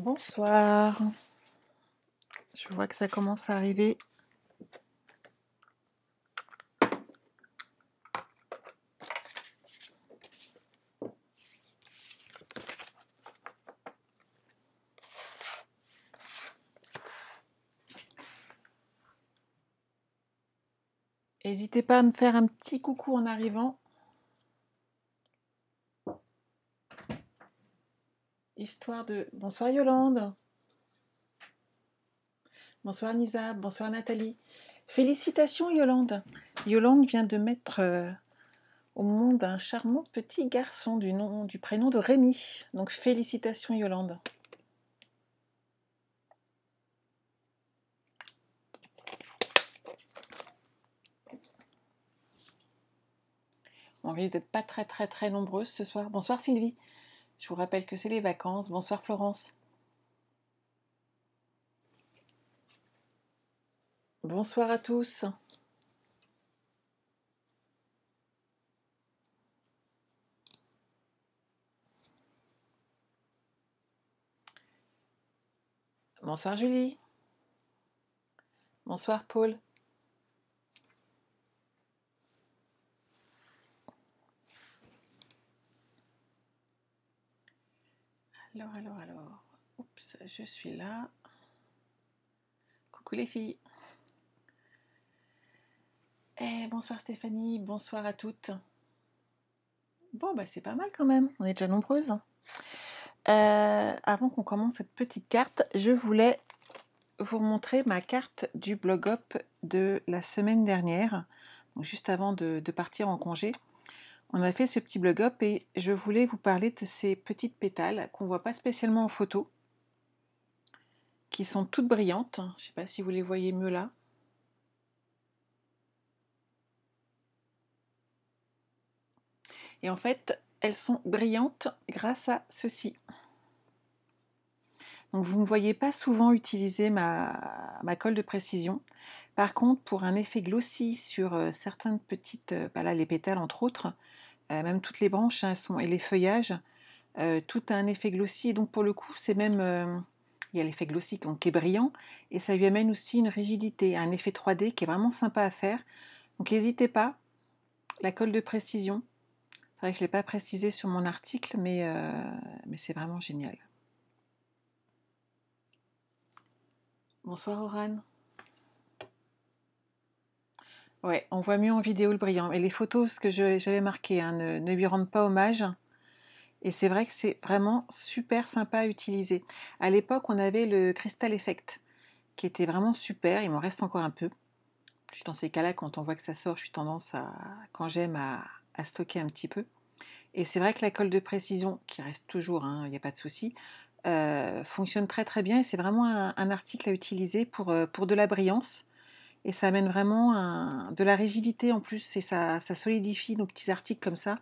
Bonsoir. Je vois que ça commence à arriver. N'hésitez pas à me faire un petit coucou en arrivant. Histoire de... Bonsoir Yolande. Bonsoir Nisa. Bonsoir Nathalie. Félicitations Yolande. Yolande vient de mettre au monde un charmant petit garçon du prénom de Rémi. Donc félicitations Yolande. On risque d'être pas très nombreuses ce soir. Bonsoir Sylvie. Je vous rappelle que c'est les vacances. Bonsoir Florence. Bonsoir à tous. Bonsoir Julie. Bonsoir Paul. Alors. Oups, je suis là. Coucou les filles. Bonsoir Stéphanie, bonsoir à toutes. Bon, bah c'est pas mal quand même, on est déjà nombreuses. Avant qu'on commence cette petite carte, je voulais vous montrer ma carte du blog up de la semaine dernière, donc juste avant de partir en congé. On a fait ce petit blog up et je voulais vous parler de ces petites pétales qu'on voit pas spécialement en photo, qui sont toutes brillantes. Je sais pas si vous les voyez mieux là. Et en fait, elles sont brillantes grâce à ceci. Donc vous ne voyez pas souvent utiliser ma colle de précision. Par contre, pour un effet glossy sur certaines petites, là les pétales entre autres, même toutes les branches et les feuillages, tout a un effet glossy. Et donc pour le coup, c'est même, il y a l'effet glossy donc, qui est brillant, et ça lui amène aussi une rigidité, un effet 3D qui est vraiment sympa à faire. Donc n'hésitez pas, la colle de précision. C'est vrai que je ne l'ai pas précisé sur mon article, mais c'est vraiment génial. Bonsoir Oran. Ouais, on voit mieux en vidéo le brillant. Et les photos, ce que j'avais marqué, hein, ne lui rendent pas hommage. Et c'est vrai que c'est vraiment super sympa à utiliser. À l'époque, on avait le Crystal Effect, qui était vraiment super. Il m'en reste encore un peu. Je suis dans ces cas-là, quand on voit que ça sort, je suis tendance quand j'aime, à stocker un petit peu. Et c'est vrai que la colle de précision, qui reste toujours, il n'y a pas de souci, fonctionne très bien. Et c'est vraiment un article à utiliser pour de la brillance. Et ça amène vraiment de la rigidité en plus, et ça solidifie nos petits articles comme ça,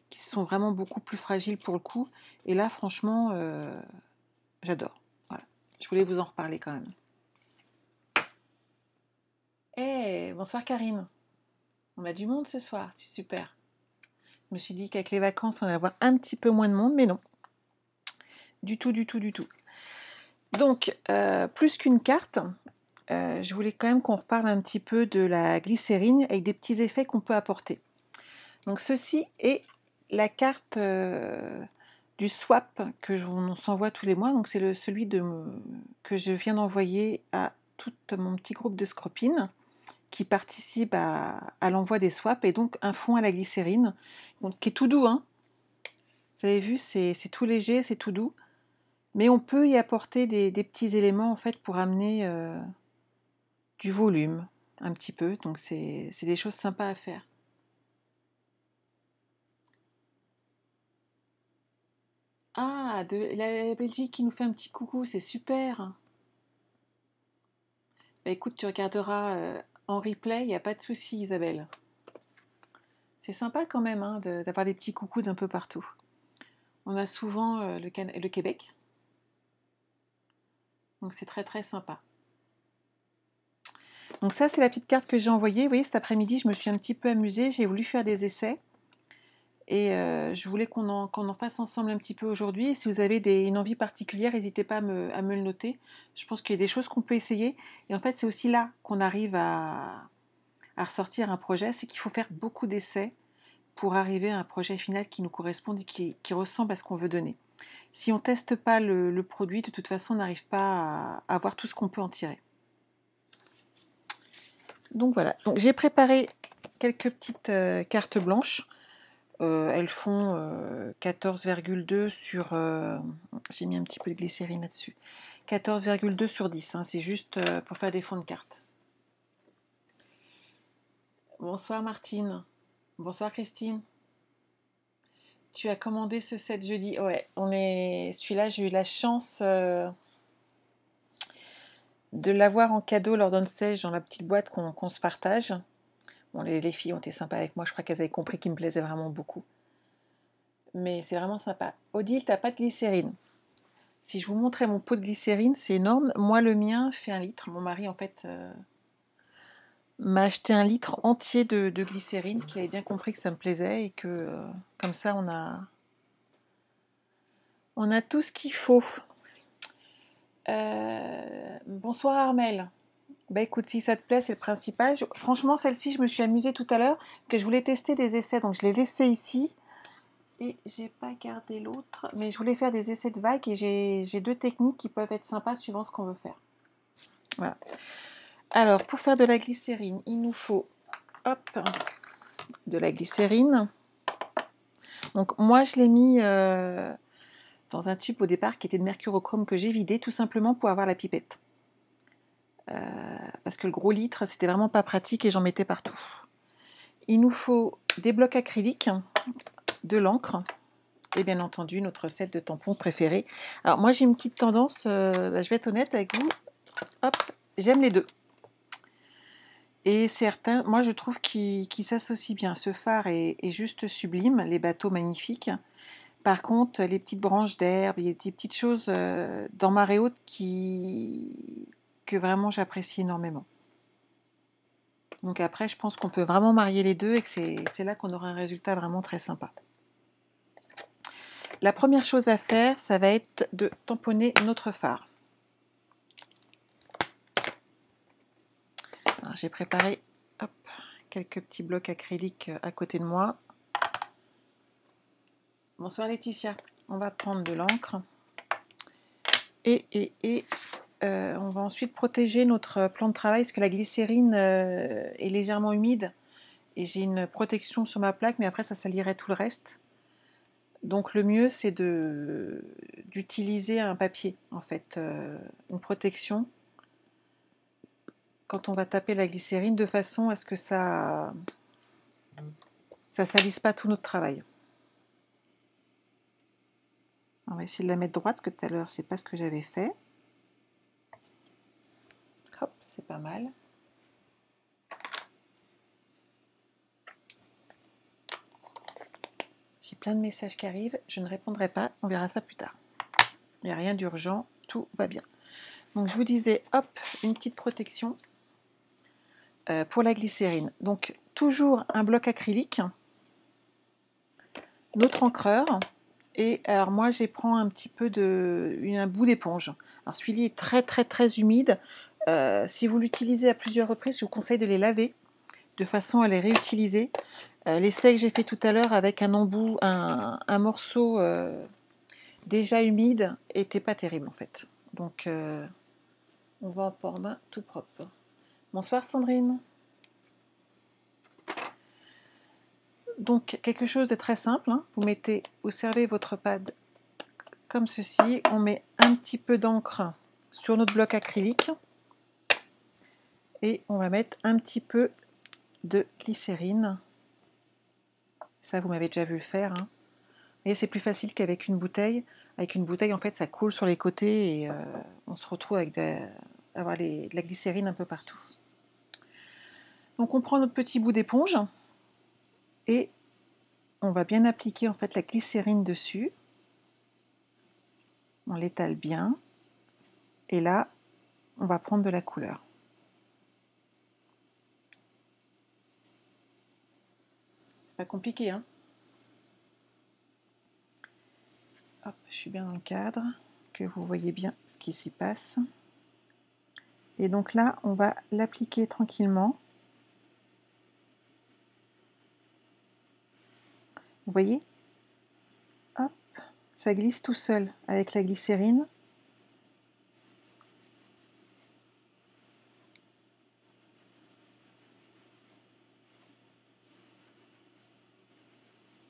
qui sont vraiment beaucoup plus fragiles pour le coup. Et là, franchement, j'adore. Voilà. Je voulais vous en reparler quand même. Bonsoir Karine. On a du monde ce soir, c'est super. Je me suis dit qu'avec les vacances, on allait avoir un petit peu moins de monde, mais non. Du tout. Donc, plus qu'une carte, je voulais quand même qu'on reparle un petit peu de la glycérine avec des petits effets qu'on peut apporter. Donc ceci est la carte du swap que on s'envoie tous les mois. Donc c'est celui que je viens d'envoyer à tout mon petit groupe de scropines qui participent à l'envoi des swaps, et donc un fond à la glycérine, donc, qui est tout doux. Hein. Vous avez vu, c'est tout léger, c'est tout doux. Mais on peut y apporter des petits éléments en fait pour amener du volume un petit peu. Donc c'est des choses sympas à faire. Ah, de la Belgique qui nous fait un petit coucou, c'est super. Bah, écoute, tu regarderas en replay, il n'y a pas de souci Isabelle. C'est sympa quand même hein, d'avoir des petits coucous d'un peu partout. On a souvent le Québec. Donc c'est très très sympa. Donc ça c'est la petite carte que j'ai envoyée. Vous voyez, cet après-midi je me suis un petit peu amusée. J'ai voulu faire des essais. Et je voulais qu'on en fasse ensemble un petit peu aujourd'hui. Et si vous avez une envie particulière, n'hésitez pas à me le noter. Je pense qu'il y a des choses qu'on peut essayer. Et en fait, c'est aussi là qu'on arrive à ressortir un projet. C'est qu'il faut faire beaucoup d'essais pour arriver à un projet final qui nous corresponde et qui ressemble à ce qu'on veut donner. Si on ne teste pas le produit, de toute façon, on n'arrive pas à voir tout ce qu'on peut en tirer. Donc voilà. Donc, j'ai préparé quelques petites cartes blanches. Elles font 14,2 sur... j'ai mis un petit peu de glycérine là-dessus. 14,2 sur 10, hein, c'est juste pour faire des fonds de cartes. Bonsoir Martine. Bonsoir Christine. Tu as commandé ce set jeudi. Ouais, celui-là, j'ai eu la chance de l'avoir en cadeau lors d'un stage dans la petite boîte qu'on se partage. Bon, les filles ont été sympas avec moi, je crois qu'elles avaient compris qu'il me plaisait vraiment beaucoup. Mais c'est vraiment sympa. Odile, t'as pas de glycérine? Si je vous montrais mon pot de glycérine, c'est énorme. Moi, le mien fait 1 litre. Mon mari, en fait, m'a acheté 1 litre entier de glycérine, qu'il avait bien compris que ça me plaisait et que, comme ça, on a tout ce qu'il faut. Bonsoir Armel. Bah écoute, si ça te plaît, c'est le principal. Franchement, celle-ci, je me suis amusée tout à l'heure, que je voulais tester des essais, donc je l'ai laissée ici. Et j'ai pas gardé l'autre, mais je voulais faire des essais de vagues et j'ai 2 techniques qui peuvent être sympas suivant ce qu'on veut faire. Voilà. Alors, pour faire de la glycérine, il nous faut de la glycérine. Donc, moi, je l'ai mis dans un tube au départ qui était de mercurochrome que j'ai vidé, tout simplement pour avoir la pipette. Parce que le gros litre, c'était vraiment pas pratique et j'en mettais partout. Il nous faut des blocs acryliques, de l'encre et bien entendu notre set de tampons préférés. Alors, moi, j'ai une petite tendance, je vais être honnête avec vous, j'aime les deux. Et certains, moi je trouve qu'ils s'associent bien. Ce phare est juste sublime, les bateaux magnifiques. Par contre, les petites branches d'herbe, il y a des petites choses dans marée haute que vraiment j'apprécie énormément. Donc après, je pense qu'on peut vraiment marier les deux et que c'est là qu'on aura un résultat vraiment très sympa. La première chose à faire, ça va être de tamponner notre phare. J'ai préparé quelques petits blocs acryliques à côté de moi. Bonsoir Laetitia. On va prendre de l'encre et on va ensuite protéger notre plan de travail parce que la glycérine est légèrement humide et j'ai une protection sur ma plaque, mais après ça salirait tout le reste. Donc le mieux c'est d'utiliser un papier en fait, une protection quand on va taper la glycérine de façon à ce que ça salisse pas tout notre travail. On va essayer de la mettre droite, que tout à l'heure c'est pas ce que j'avais fait. Hop, c'est pas mal. J'ai plein de messages qui arrivent, je ne répondrai pas, on verra ça plus tard. Il n'y a rien d'urgent, tout va bien. Donc je vous disais, hop, une petite protection pour la glycérine. Donc toujours un bloc acrylique, notre encreur, et alors moi j'ai prends un petit peu un bout d'éponge. Alors celui-là est très très très humide. Si vous l'utilisez à plusieurs reprises, je vous conseille de les laver de façon à les réutiliser. L'essai que j'ai fait tout à l'heure avec un morceau déjà humide était pas terrible en fait. Donc on va en prendre un tout propre. Bonsoir Sandrine. Donc quelque chose de très simple, hein. Vous servez votre pad comme ceci, on met un petit peu d'encre sur notre bloc acrylique et on va mettre un petit peu de glycérine. Ça vous m'avez déjà vu le faire, hein. Et c'est plus facile qu'avec une bouteille. Avec une bouteille, en fait, ça coule sur les côtés et on se retrouve avec de la glycérine un peu partout. Donc on prend notre petit bout d'éponge et on va bien appliquer en fait la glycérine dessus. On l'étale bien. Et là, on va prendre de la couleur. Pas compliqué, hein? Hop, je suis bien dans le cadre, que vous voyez bien ce qui s'y passe. Et donc là, on va l'appliquer tranquillement. Vous voyez? Hop, ça glisse tout seul avec la glycérine.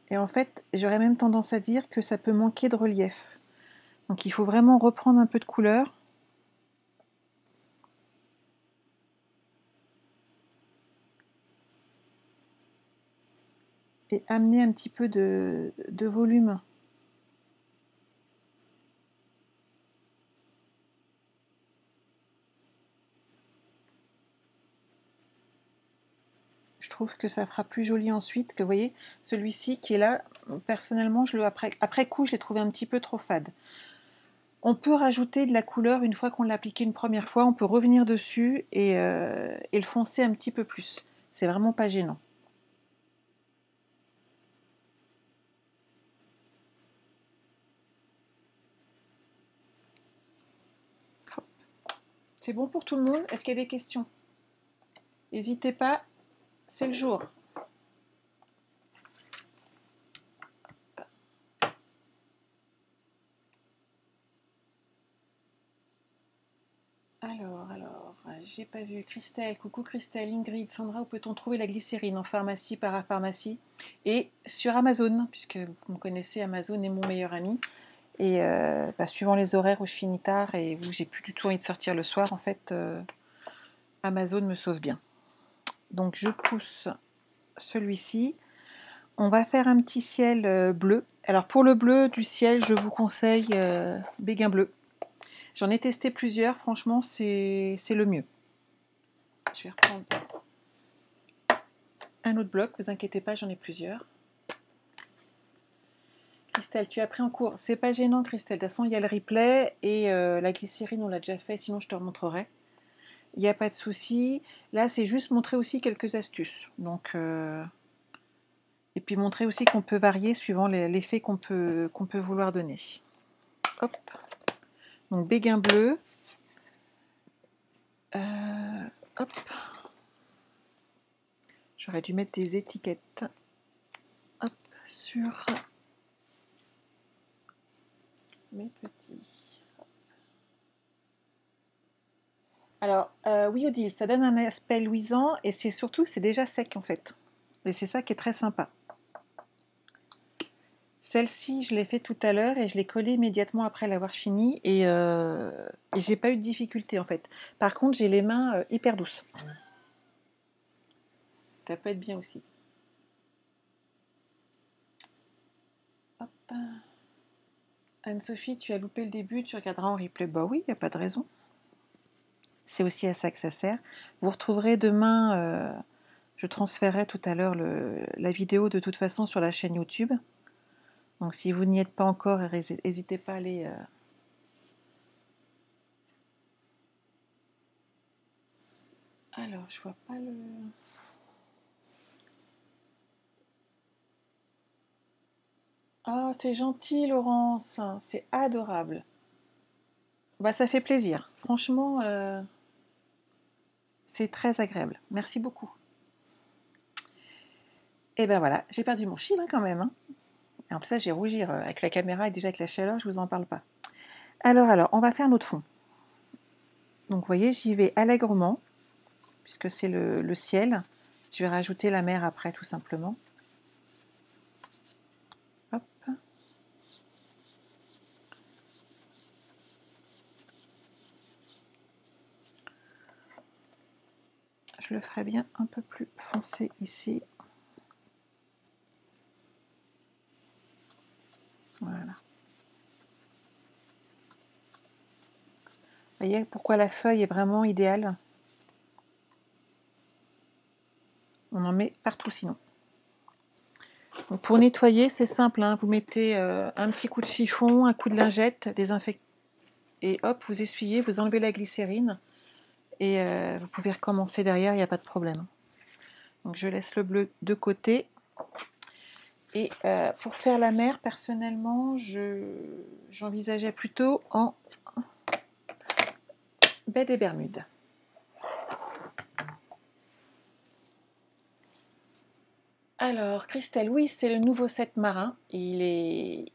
Et en fait, j'aurais même tendance à dire que ça peut manquer de relief. Donc il faut vraiment reprendre un peu de couleur. Et amener un petit peu de volume. Je trouve que ça fera plus joli ensuite que, vous voyez, celui-ci qui est là, personnellement, après coup, je l'ai trouvé un petit peu trop fade. On peut rajouter de la couleur une fois qu'on l'a appliqué une première fois, on peut revenir dessus et le foncer un petit peu plus. C'est vraiment pas gênant. C'est bon pour tout le monde? Est-ce qu'il y a des questions? N'hésitez pas, c'est le jour. Alors, j'ai pas vu. Christelle, coucou Christelle, Ingrid, Sandra, où peut-on trouver la glycérine? En pharmacie, parapharmacie et sur Amazon, puisque vous me connaissez, Amazon est mon meilleur ami. Et suivant les horaires où je finis tard et où j'ai plus du tout envie de sortir le soir, en fait, Amazon me sauve bien. Donc je pousse celui-ci. On va faire un petit ciel bleu. Alors pour le bleu du ciel, je vous conseille Béguin bleu. J'en ai testé plusieurs, franchement c'est le mieux. Je vais reprendre un autre bloc, vous inquiétez pas, j'en ai plusieurs. Christelle, tu as pris en cours. C'est pas gênant Christelle, de toute façon il y a le replay et la glycérine on l'a déjà fait, sinon je te remontrerai. Il n'y a pas de souci. Là c'est juste montrer aussi quelques astuces. Donc, et puis montrer aussi qu'on peut varier suivant l'effet qu'on peut vouloir donner. Hop. Donc béguin bleu. Hop. J'aurais dû mettre des étiquettes. Hop, sur mes petits. Alors, oui Odile, ça donne un aspect luisant et c'est surtout, c'est déjà sec en fait. Et c'est ça qui est très sympa. Celle-ci, je l'ai fait tout à l'heure et je l'ai collée immédiatement après l'avoir fini et j'ai pas eu de difficulté en fait. Par contre, j'ai les mains hyper douces. Ça peut être bien aussi. Hop. Anne-Sophie, tu as loupé le début, tu regarderas en replay. Bah oui, il n'y a pas de raison. C'est aussi à ça que ça sert. Vous retrouverez demain, je transférerai tout à l'heure la vidéo de toute façon sur la chaîne YouTube. Donc si vous n'y êtes pas encore, n'hésitez pas à aller... Alors, je vois pas le... Oh, c'est gentil, Laurence. C'est adorable. Bah, ça fait plaisir. Franchement, c'est très agréable. Merci beaucoup. Et ben voilà, j'ai perdu mon fil quand même. Hein. Et en plus, ça, j'ai rougi avec la caméra et déjà avec la chaleur, je vous en parle pas. Alors, on va faire notre fond. Donc, vous voyez, j'y vais allègrement, puisque c'est le ciel. Je vais rajouter la mer après, tout simplement. Hop. Je le ferai bien un peu plus foncé ici. Voilà. Vous voyez pourquoi la feuille est vraiment idéale. On en met partout sinon. Donc, pour nettoyer, c'est simple, hein, vous mettez un petit coup de chiffon, un coup de lingette, et hop, vous essuyez, vous enlevez la glycérine, et vous pouvez recommencer derrière, il n'y a pas de problème. Donc je laisse le bleu de côté. Et pour faire la mer, personnellement, j'envisageais plutôt en baie des Bermudes. Alors, Christelle, oui, c'est le nouveau set marin. J'ai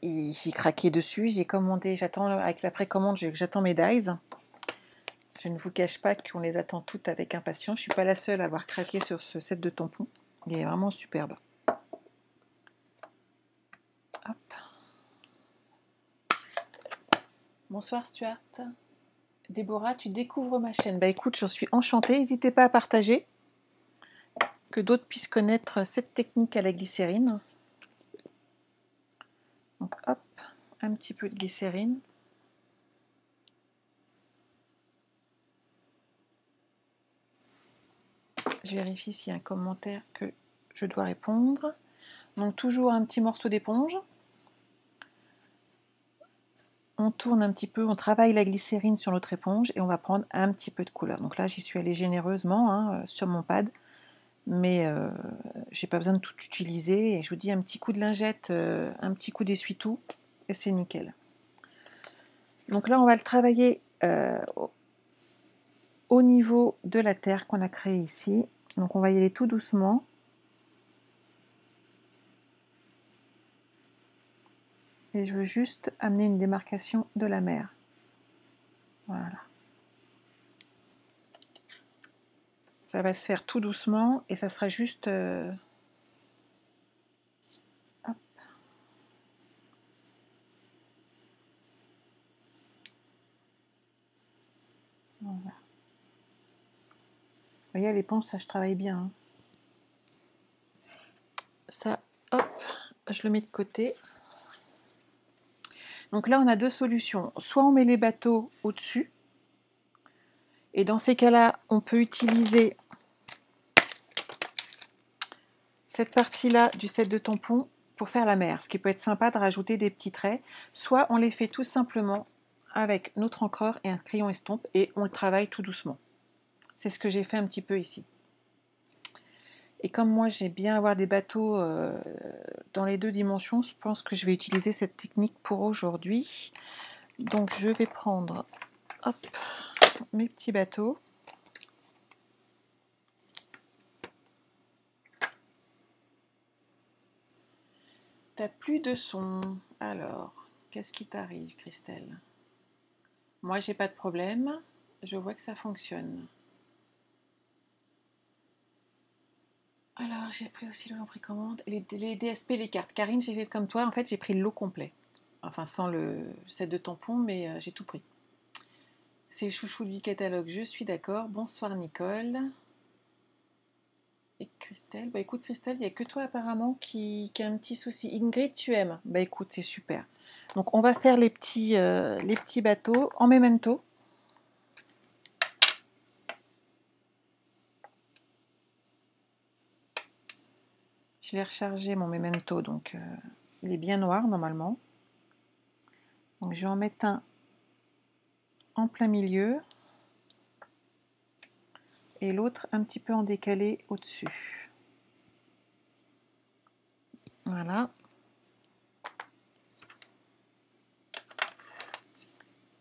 craqué dessus, j'ai commandé, j'attends avec la précommande, j'attends mes dies. Je ne vous cache pas qu'on les attend toutes avec impatience. Je ne suis pas la seule à avoir craqué sur ce set de tampons. Il est vraiment superbe. Hop. Bonsoir Stuart. Déborah, tu découvres ma chaîne. Bah écoute, j'en suis enchantée. N'hésitez pas à partager, que d'autres puissent connaître cette technique à la glycérine. Donc hop, un petit peu de glycérine. Je vérifie s'il y a un commentaire que je dois répondre. Donc toujours un petit morceau d'éponge. On tourne un petit peu, on travaille la glycérine sur notre éponge et on va prendre un petit peu de couleur. Donc là, j'y suis allée généreusement hein, sur mon pad, mais j'ai pas besoin de tout utiliser. Et je vous dis un petit coup de lingette, un petit coup d'essuie-tout, et c'est nickel. Donc là, on va le travailler au niveau de la terre qu'on a créée ici. Donc on va y aller tout doucement. Et je veux juste amener une démarcation de la mer. Voilà. Ça va se faire tout doucement et ça sera juste... hop. Voilà. Vous voyez, à l'éponge, ça je travaille bien. Hein. Ça, hop, je le mets de côté. Donc là, on a deux solutions. Soit on met les bateaux au-dessus. Et dans ces cas-là, on peut utiliser cette partie-là du set de tampons pour faire la mer. Ce qui peut être sympa de rajouter des petits traits. Soit on les fait tout simplement avec notre encreur et un crayon estompe et on le travaille tout doucement. C'est ce que j'ai fait un petit peu ici. Et comme moi j'aime bien avoir des bateaux dans les deux dimensions, je pense que je vais utiliser cette technique pour aujourd'hui. Donc je vais prendre hop, mes petits bateaux. T'as plus de son. Alors, qu'est-ce qui t'arrive, Christelle? Moi j'ai pas de problème, je vois que ça fonctionne. Alors j'ai pris aussi le précommande. Les DSP, les cartes. Karine, j'ai fait comme toi, en fait j'ai pris le lot complet. Enfin sans le set de tampons, mais j'ai tout pris. C'est le chouchou du catalogue, je suis d'accord. Bonsoir Nicole. Et Christelle, bah écoute Christelle, il n'y a que toi apparemment qui a un petit souci. Ingrid, tu aimes? Bah écoute, c'est super. Donc on va faire les petits bateaux en memento. Je l'ai rechargé mon memento, donc il est bien noir normalement. Donc je vais en mettre un en plein milieu et l'autre un petit peu en décalé au-dessus. Voilà.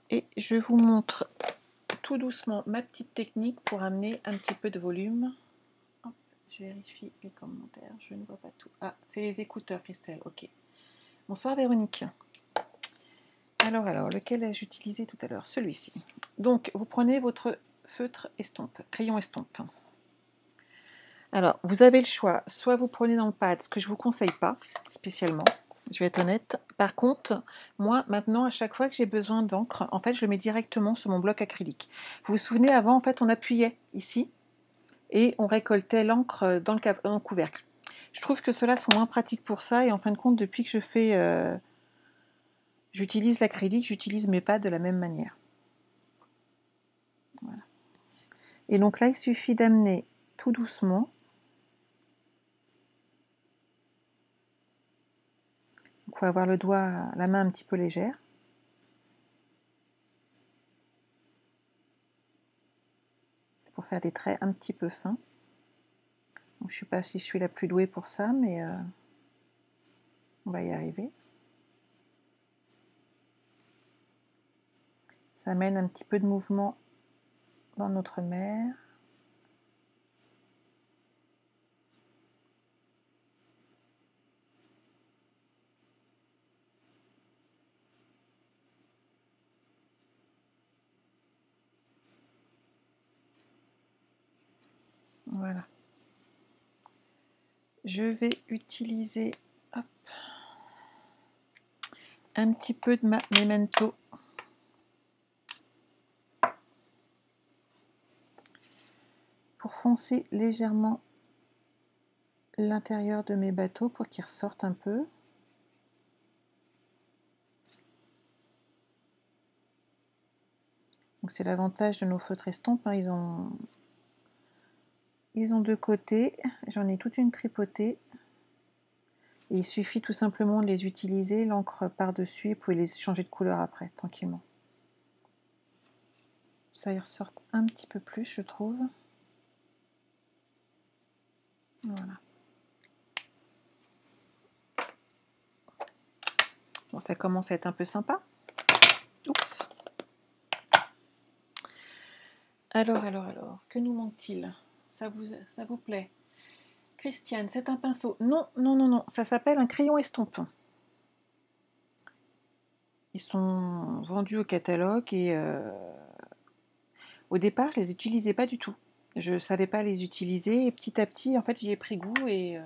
Et je vous montre tout doucement ma petite technique pour amener un petit peu de volume. Hop, je vérifie les commentaires, je ne vois pas tout. Ah, c'est les écouteurs, Christelle, ok. Bonsoir Véronique. Alors, lequel ai-je utilisé tout à l'heure? Celui-ci. Donc, vous prenez votre feutre estompe, crayon estompe. Alors, vous avez le choix, soit vous prenez dans le pad, ce que je ne vous conseille pas spécialement, je vais être honnête. Par contre, moi, maintenant, à chaque fois que j'ai besoin d'encre, en fait, je le mets directement sur mon bloc acrylique. Vous vous souvenez, avant, en fait, on appuyait ici et on récoltait l'encre dans le couvercle. Je trouve que ceux-là sont moins pratiques pour ça et en fin de compte, depuis que j'utilise l'acrylique, j'utilise mes pads de la même manière. Voilà. Et donc là, il suffit d'amener tout doucement. Il faut avoir le doigt, la main un petit peu légère. Pour faire des traits un petit peu fins. Donc, je ne sais pas si je suis la plus douée pour ça, mais on va y arriver. Ça amène un petit peu de mouvement dans notre mer. Voilà. Je vais utiliser hop, un petit peu de ma Memento pour foncer légèrement l'intérieur de mes bateaux pour qu'ils ressortent un peu. Donc c'est l'avantage de nos feutres estampes, hein. Ils ont deux côtés, j'en ai toute une tripotée. Et il suffit tout simplement de les utiliser, l'encre par-dessus, et vous pouvez les changer de couleur après, tranquillement. Ça y ressort un petit peu plus, je trouve. Voilà. Bon, ça commence à être un peu sympa. Oups. Alors, que nous manque-t-il? Ça vous plaît? Christiane, c'est un pinceau. Non, non, non, non, ça s'appelle un crayon estompe. Ils sont vendus au catalogue et au départ, je les utilisais pas du tout. Je savais pas les utiliser et petit à petit, en fait, j'y ai pris goût et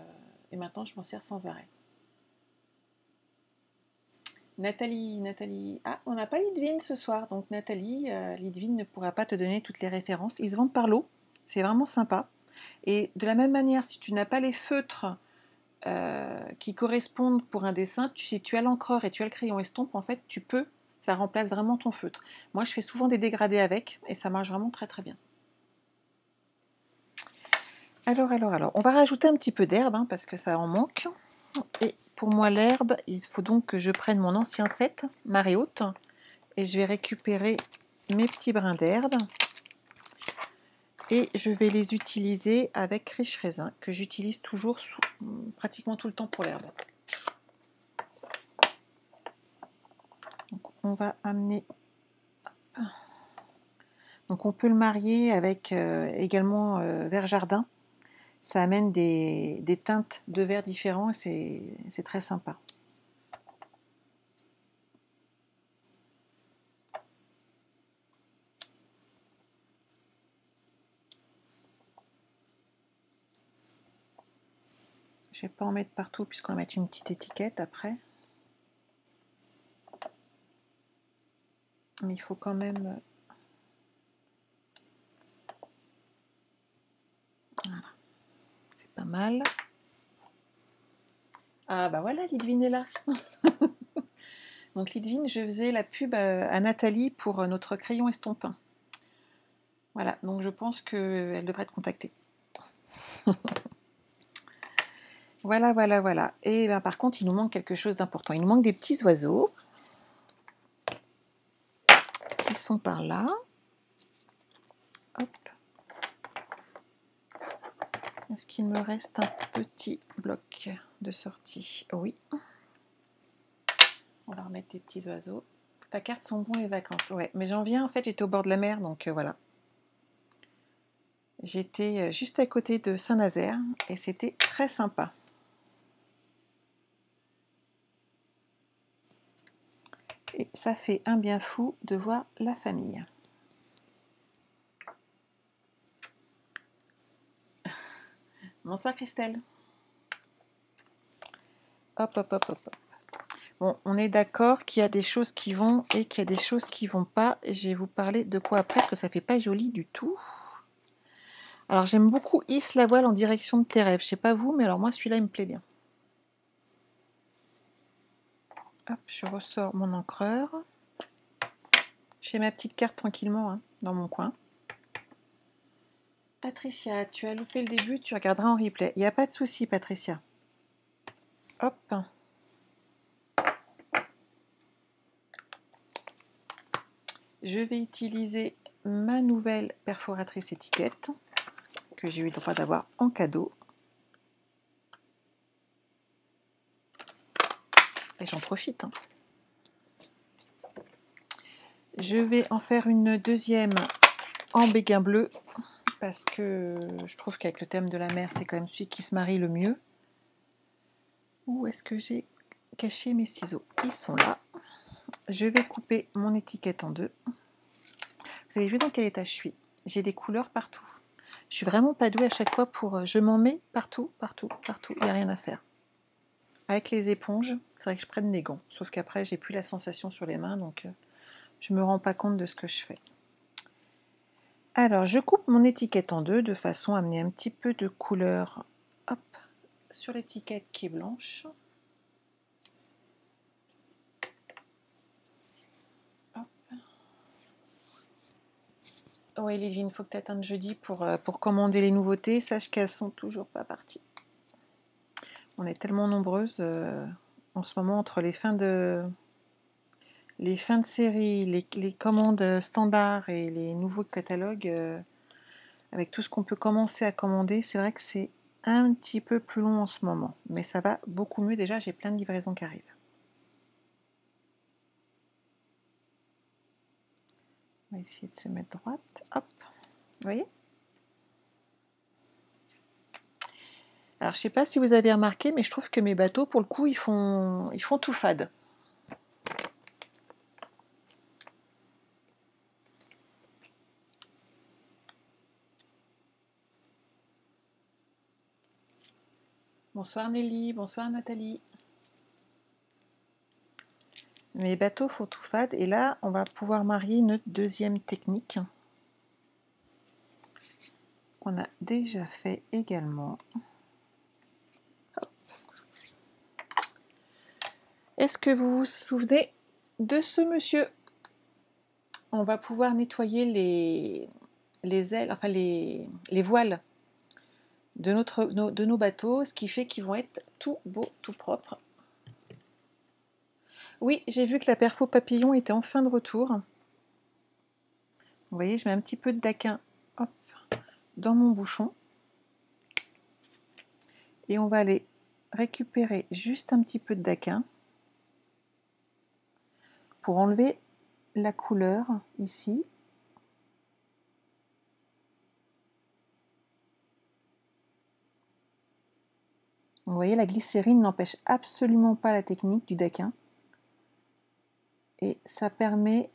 maintenant, je m'en sers sans arrêt. Nathalie. Ah, on n'a pas Lidvine ce soir, donc Nathalie, Lidvine ne pourra pas te donner toutes les références. Ils se vendent par lot, c'est vraiment sympa. Et de la même manière, si tu n'as pas les feutres qui correspondent pour un dessin, si tu as l'encreur et tu as le crayon estompe, en fait, ça remplace vraiment ton feutre. Moi, je fais souvent des dégradés avec et ça marche vraiment très très bien. Alors, on va rajouter un petit peu d'herbe hein, parce que ça en manque. Et pour moi, l'herbe, il faut donc que je prenne mon ancien set, marée haute, et je vais récupérer mes petits brins d'herbe et je vais les utiliser avec riche raisin, que j'utilise toujours pratiquement tout le temps pour l'herbe. On va amener. Donc on peut le marier avec également vert jardin. Ça amène des teintes de vert différents et c'est très sympa. Je ne vais pas en mettre partout puisqu'on va mettre une petite étiquette après. Mais il faut quand même. Voilà. C'est pas mal. Ah bah voilà, Lidvine est là. Donc Lidvine, je faisais la pub à Nathalie pour notre crayon estompe. Voilà, donc je pense qu'elle devrait être contactée. Voilà. Et ben, par contre, il nous manque quelque chose d'important. Il nous manque des petits oiseaux. Ils sont par là. Hop. Est-ce qu'il me reste un petit bloc de sortie? Oui. On va remettre des petits oiseaux. Ta carte sont bons les vacances. Ouais, mais j'en viens, en fait, j'étais au bord de la mer, donc voilà. J'étais juste à côté de Saint-Nazaire et c'était très sympa. Et ça fait un bien fou de voir la famille. Bonsoir Christelle. Hop. Bon, on est d'accord qu'il y a des choses qui vont et qu'il y a des choses qui vont pas. Je vais vous parler de quoi après, parce que ça fait pas joli du tout. Alors j'aime beaucoup hisse la voile en direction de tes rêves. Je sais pas vous, mais alors moi celui-là il me plaît bien. Hop, je ressors mon encreur. J'ai ma petite carte tranquillement hein, dans mon coin. Patricia, tu as loupé le début, tu regarderas en replay. Il n'y a pas de souci, Patricia. Hop. Je vais utiliser ma nouvelle perforatrice étiquette que j'ai eu le droit d'avoir en cadeau. Et j'en profite. Hein. Je vais en faire une deuxième en béguin bleu parce que je trouve qu'avec le thème de la mer, c'est quand même celui qui se marie le mieux. Où est-ce que j'ai caché mes ciseaux? Ils sont là. Je vais couper mon étiquette en deux. Vous avez vu dans quel état je suis? J'ai des couleurs partout. Je suis vraiment pas douée à chaque fois pour... Je m'en mets partout, partout, partout. Il n'y a rien à faire. Avec les éponges, c'est vrai que je prenne des gants. Sauf qu'après, j'ai plus la sensation sur les mains, donc je me rends pas compte de ce que je fais. Alors, je coupe mon étiquette en deux de façon à amener un petit peu de couleur, hop, sur l'étiquette qui est blanche. Hop. Oui, Lidvine, il faut que tu attendes jeudi pour commander les nouveautés. Sache qu'elles sont toujours pas parties. On est tellement nombreuses en ce moment entre les fins de série, les commandes standards et les nouveaux catalogues. Avec tout ce qu'on peut commencer à commander, c'est vrai que c'est un petit peu plus long en ce moment. Mais ça va beaucoup mieux. Déjà, j'ai plein de livraisons qui arrivent. On va essayer de se mettre droite. Hop. Vous voyez? Alors, je ne sais pas si vous avez remarqué, mais je trouve que mes bateaux, pour le coup, ils font tout fade. Bonsoir Nelly, bonsoir Nathalie. Mes bateaux font tout fade et là, on va pouvoir marier notre deuxième technique qu'on a déjà fait également. Est-ce que vous vous souvenez de ce monsieur? On va pouvoir nettoyer les ailes, enfin les voiles de nos bateaux, ce qui fait qu'ils vont être tout beaux, tout propres. Oui, j'ai vu que la perfo papillon était en fin de retour. Vous voyez, je mets un petit peu de daquin, hop, dans mon bouchon. Et on va aller récupérer juste un petit peu de daquin pour enlever la couleur ici. Vous voyez, la glycérine n'empêche absolument pas la technique du daquin. Et ça permet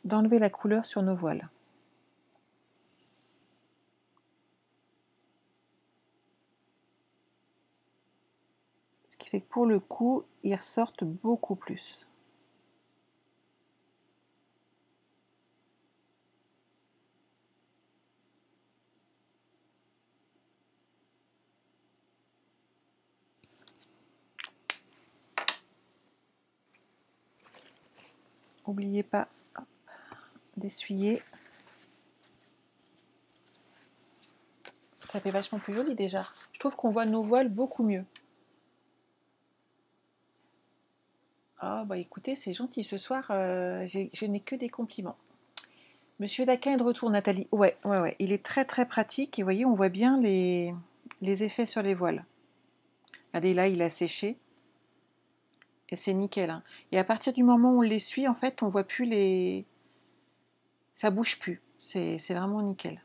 d'enlever la couleur sur nos voiles. Ce qui fait que pour le coup, ils ressortent beaucoup plus. N'oubliez pas d'essuyer. Ça fait vachement plus joli déjà. Je trouve qu'on voit nos voiles beaucoup mieux. Ah bah écoutez, c'est gentil. Ce soir, je n'ai que des compliments. Monsieur Daquin est de retour, Nathalie. Ouais. Il est très très pratique. Et vous voyez, on voit bien les effets sur les voiles. Regardez, là, il a séché. Et c'est nickel. Hein. Et à partir du moment où on l'essuie, en fait, on voit plus les... Ça bouge plus. C'est vraiment nickel.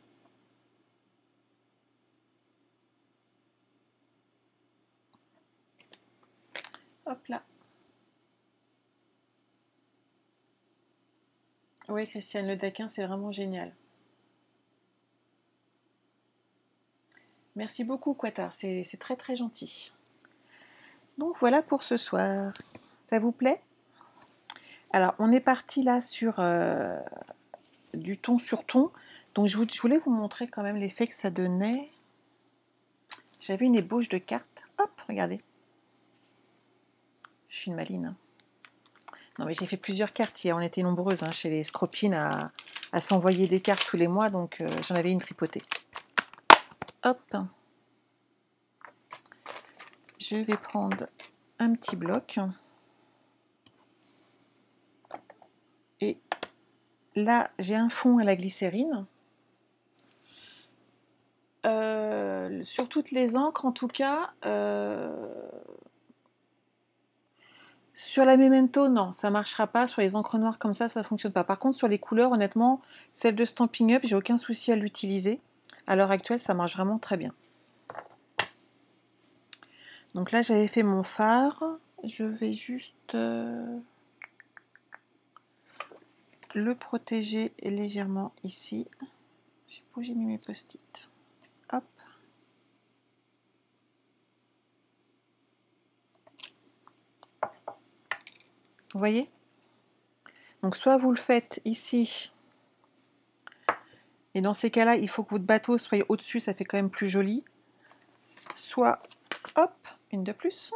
Hop là. Oui, Christiane, le daquin, c'est vraiment génial. Merci beaucoup, Quatar. C'est très très gentil. Donc voilà pour ce soir. Ça vous plaît? Alors, on est parti là sur du ton sur ton. Donc, je voulais vous montrer quand même l'effet que ça donnait. J'avais une ébauche de carte. Hop, regardez. Je suis une maline. Hein. Non, mais j'ai fait plusieurs cartes hier. On était nombreuses hein, chez les Scropines à s'envoyer des cartes tous les mois. Donc, j'en avais une tripotée. Hop. Je vais prendre un petit bloc. là, j'ai un fond à la glycérine. Sur toutes les encres, en tout cas, sur la Memento, non, ça marchera pas. Sur les encres noires comme ça ne fonctionne pas. Par contre, sur les couleurs, honnêtement, celle de Stampin' Up, j'ai aucun souci à l'utiliser. À l'heure actuelle, ça marche vraiment très bien. Donc là, j'avais fait mon fard. Je vais juste le protéger légèrement ici. Je sais pas où j'ai mis mes post-it. Hop. Vous voyez? Donc soit vous le faites ici, et dans ces cas-là, il faut que votre bateau soit au-dessus, ça fait quand même plus joli. Soit, hop, une de plus.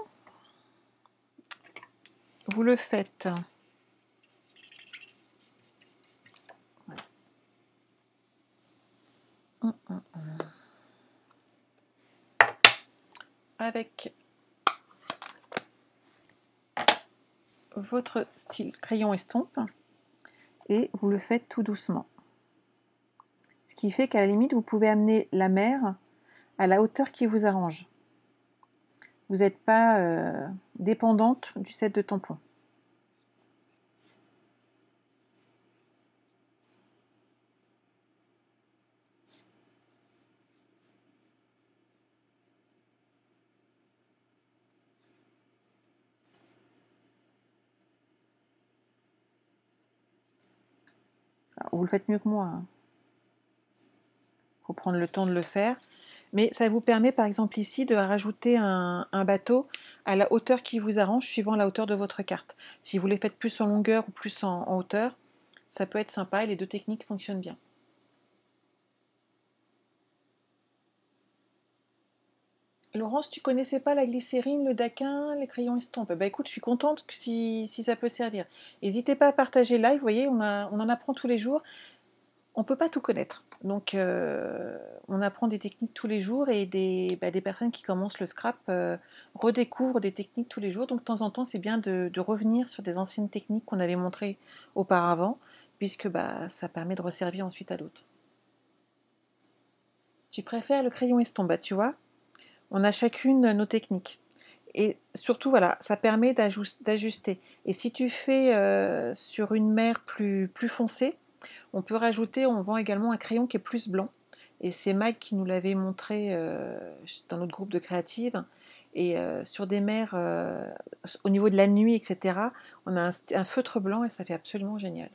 Vous le faites. Avec votre style crayon estompe et vous le faites tout doucement. Ce qui fait qu'à la limite, vous pouvez amener la mer à la hauteur qui vous arrange. Vous n'êtes pas dépendante du set de tampons. Alors, vous le faites mieux que moi. Hein. Faut prendre le temps de le faire. Mais ça vous permet par exemple ici de rajouter un bateau à la hauteur qui vous arrange suivant la hauteur de votre carte. Si vous les faites plus en longueur ou plus en hauteur, ça peut être sympa et les deux techniques fonctionnent bien. Laurence, tu connaissais pas la glycérine, le daquin, les crayons estompe. Bah écoute, je suis contente que si ça peut servir. N'hésitez pas à partager le live, vous voyez, on en apprend tous les jours. On ne peut pas tout connaître. Donc on apprend des techniques tous les jours et des personnes qui commencent le scrap redécouvrent des techniques tous les jours. Donc de temps en temps, c'est bien de revenir sur des anciennes techniques qu'on avait montrées auparavant, puisque ça permet de resservir ensuite à d'autres. Tu préfères le crayon estompe, tu vois. On a chacune nos techniques. Et surtout, voilà, ça permet d'ajuster. Et si tu fais sur une mer plus foncée, on peut rajouter, on vend également un crayon qui est plus blanc. Et c'est Mag qui nous l'avait montré dans notre groupe de créatives. Et sur des mers, au niveau de la nuit, etc., on a un feutre blanc et ça fait absolument génial.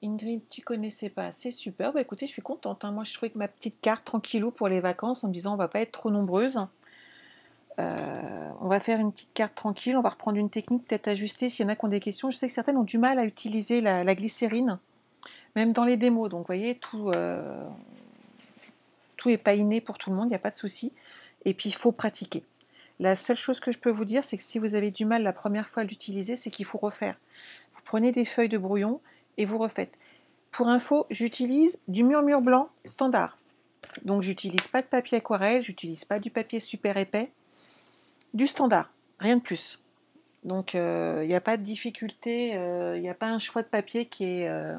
Ingrid, tu connaissais pas, c'est super. Bah écoutez, je suis contente. Hein. Moi, je trouvais que ma petite carte tranquillou pour les vacances, en me disant on va pas être trop nombreuses. On va faire une petite carte tranquille. On va reprendre une technique peut-être ajustée s'il y en a qui ont des questions. Je sais que certaines ont du mal à utiliser la glycérine, même dans les démos. Donc, vous voyez, tout est pas inné pour tout le monde. Il n'y a pas de souci. Et puis, il faut pratiquer. La seule chose que je peux vous dire, c'est que si vous avez du mal la première fois à l'utiliser, c'est qu'il faut refaire. Vous prenez des feuilles de brouillon et vous refaites. Pour info, j'utilise du murmure blanc standard. Donc j'utilise pas de papier aquarelle, j'utilise pas du papier super épais, du standard, rien de plus. Donc il n'y a pas de difficulté, il n'y a pas un choix de papier qui est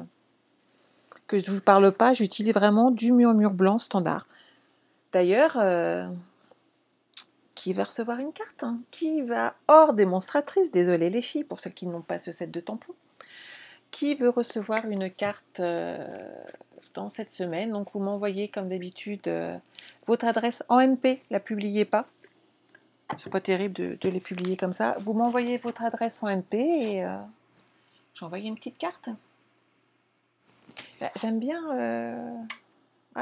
que je ne vous parle pas, j'utilise vraiment du murmure blanc standard. D'ailleurs, qui va recevoir une carte hein. Qui va, hors démonstratrice, désolé les filles, pour celles qui n'ont pas ce set de tampons, qui veut recevoir une carte dans cette semaine. Donc vous m'envoyez comme d'habitude votre adresse en MP, la publiez pas. C'est pas terrible de les publier comme ça. Vous m'envoyez votre adresse en MP et j'envoie une petite carte. J'aime bien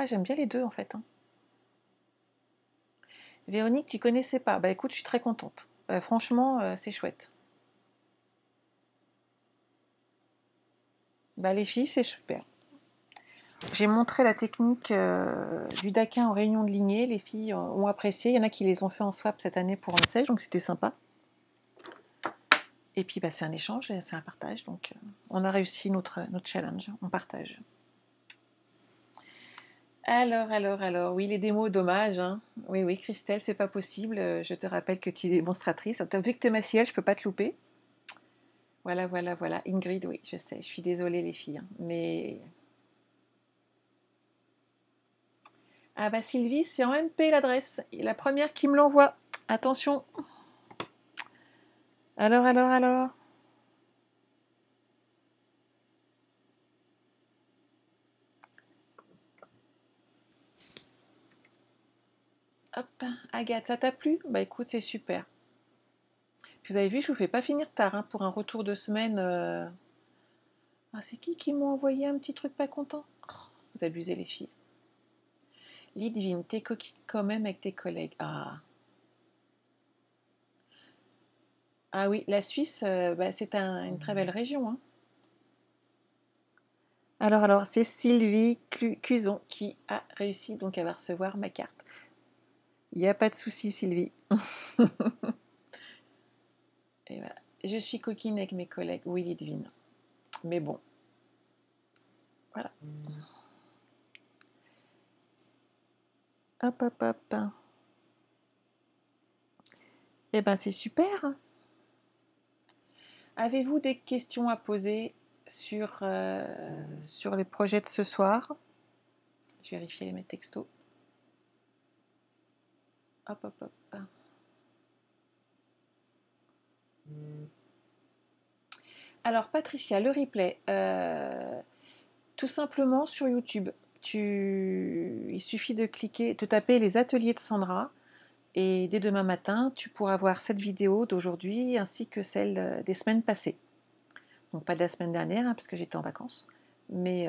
j'aime bien les deux en fait. Hein. Véronique, tu connaissais pas. Bah écoute, je suis très contente. Franchement, c'est chouette. Bah les filles, c'est super. J'ai montré la technique du daquin en réunion de lignée. Les filles ont apprécié. Il y en a qui les ont fait en swap cette année pour un sèche, donc c'était sympa. Et puis c'est un échange, c'est un partage. Donc on a réussi notre challenge. On partage. Alors, oui, les démos, dommage. Hein. Oui, Christelle, c'est pas possible. Je te rappelle que tu es démonstratrice. Vu que tu es ma filleule, je peux pas te louper. Voilà, voilà, voilà. Ingrid, oui, je sais. Je suis désolée, les filles. Mais. Ah bah Sylvie, c'est en MP l'adresse. La première qui me l'envoie. Attention. Alors. Hop, Agathe, ça t'a plu? Bah écoute, c'est super. Vous avez vu, je vous fais pas finir tard hein, pour un retour de semaine. Ah, c'est qui m'a envoyé un petit truc pas content? Oh, vous abusez les filles. Lidvine, t'es coquine quand même avec tes collègues. Ah oui, la Suisse, bah, c'est une très belle région. Hein. Alors, c'est Sylvie Cuson qui a réussi donc à recevoir ma carte. Il n'y a pas de souci, Sylvie. Et voilà. Je suis coquine avec mes collègues. Oui, Lidvine. Mais bon. Voilà. Hop. Eh ben, c'est super. Avez-vous des questions à poser sur les projets de ce soir? Je vérifie mes textos. Hop. Alors, Patricia, le replay, tout simplement sur YouTube. Il suffit de cliquer, de taper les ateliers de Sandra. Et dès demain matin, tu pourras voir cette vidéo d'aujourd'hui ainsi que celle des semaines passées. Donc pas de la semaine dernière, hein, parce que j'étais en vacances. Mais,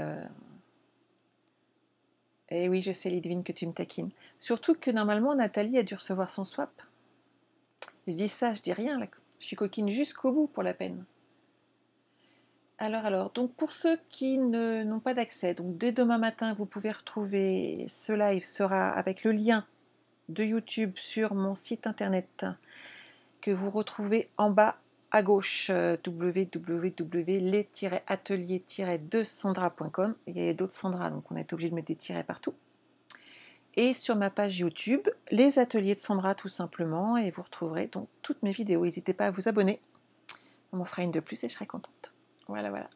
eh oui, je sais, Lidvine, que tu me taquines. Surtout que normalement, Nathalie a dû recevoir son swap. Je dis ça, je dis rien. Là. Je suis coquine jusqu'au bout pour la peine. Alors, donc pour ceux qui n'ont pas d'accès, donc dès demain matin, vous pouvez retrouver ce live sera avec le lien de YouTube sur mon site internet que vous retrouvez en bas à gauche, www.les-ateliers-de-sandra.com. Il y a d'autres Sandra, donc on a été obligé de mettre des tirets partout. Et sur ma page YouTube, les ateliers de Sandra tout simplement, et vous retrouverez donc toutes mes vidéos. N'hésitez pas à vous abonner, on m'en fera une de plus et je serai contente. Voilà.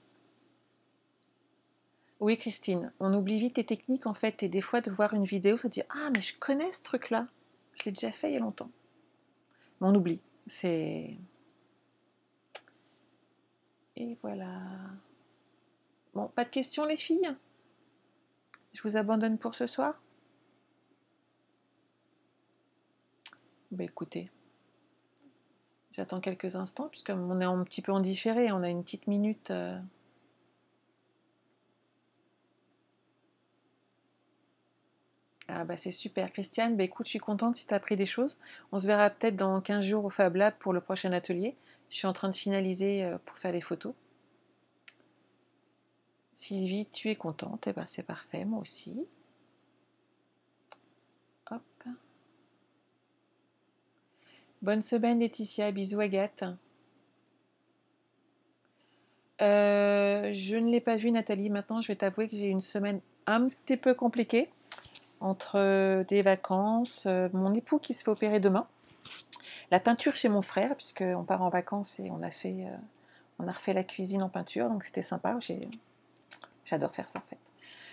Oui Christine, on oublie vite les techniques en fait, et des fois de voir une vidéo, ça dit « Ah mais je connais ce truc-là, je l'ai déjà fait il y a longtemps ». Mais on oublie, c'est... Et voilà. Bon, pas de questions les filles? Je vous abandonne pour ce soir? Ben écoutez, j'attends quelques instants, puisqu'on est un petit peu en différé, on a une petite minute. Ah bah c'est super. Christiane, bah écoute, je suis contente si tu as appris des choses. On se verra peut-être dans 15 jours au Fab Lab pour le prochain atelier. Je suis en train de finaliser pour faire les photos. Sylvie, tu es contente? Eh ben c'est parfait, moi aussi. Hop. Bonne semaine Laetitia, bisous Agathe. Je ne l'ai pas vue Nathalie, maintenant je vais t'avouer que j'ai une semaine un petit peu compliquée. Entre des vacances, mon époux qui se fait opérer demain, la peinture chez mon frère, puisqu'on part en vacances et on a refait la cuisine en peinture, donc c'était sympa. J'adore faire ça en fait.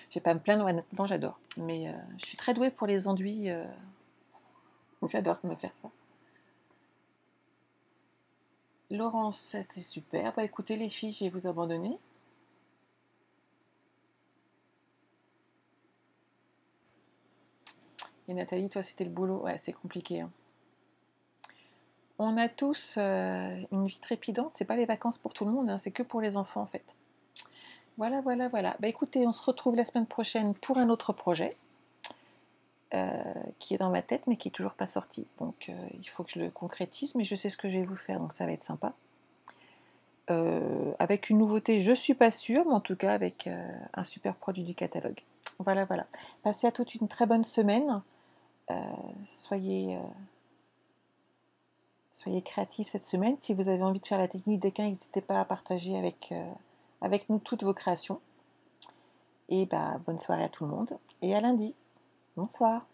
Je vais pas me plaindre, honnêtement, j'adore. Mais je suis très douée pour les enduits, donc j'adore me faire ça. Laurence, c'était super. Bah écoutez les filles, je vais vous abandonner. Et Nathalie, toi c'était le boulot. Ouais, c'est compliqué. Hein. On a tous une vie trépidante, c'est pas les vacances pour tout le monde, hein, c'est que pour les enfants en fait. Voilà. Bah écoutez, on se retrouve la semaine prochaine pour un autre projet qui est dans ma tête mais qui est toujours pas sorti. Donc il faut que je le concrétise, mais je sais ce que je vais vous faire, donc ça va être sympa. Avec une nouveauté, je suis pas sûre, mais en tout cas avec un super produit du catalogue. Voilà. Passez à toute une très bonne semaine. Soyez créatifs cette semaine. Si vous avez envie de faire la technique des quins, n'hésitez pas à partager avec nous toutes vos créations. Et bah, bonne soirée à tout le monde et à lundi. Bonsoir.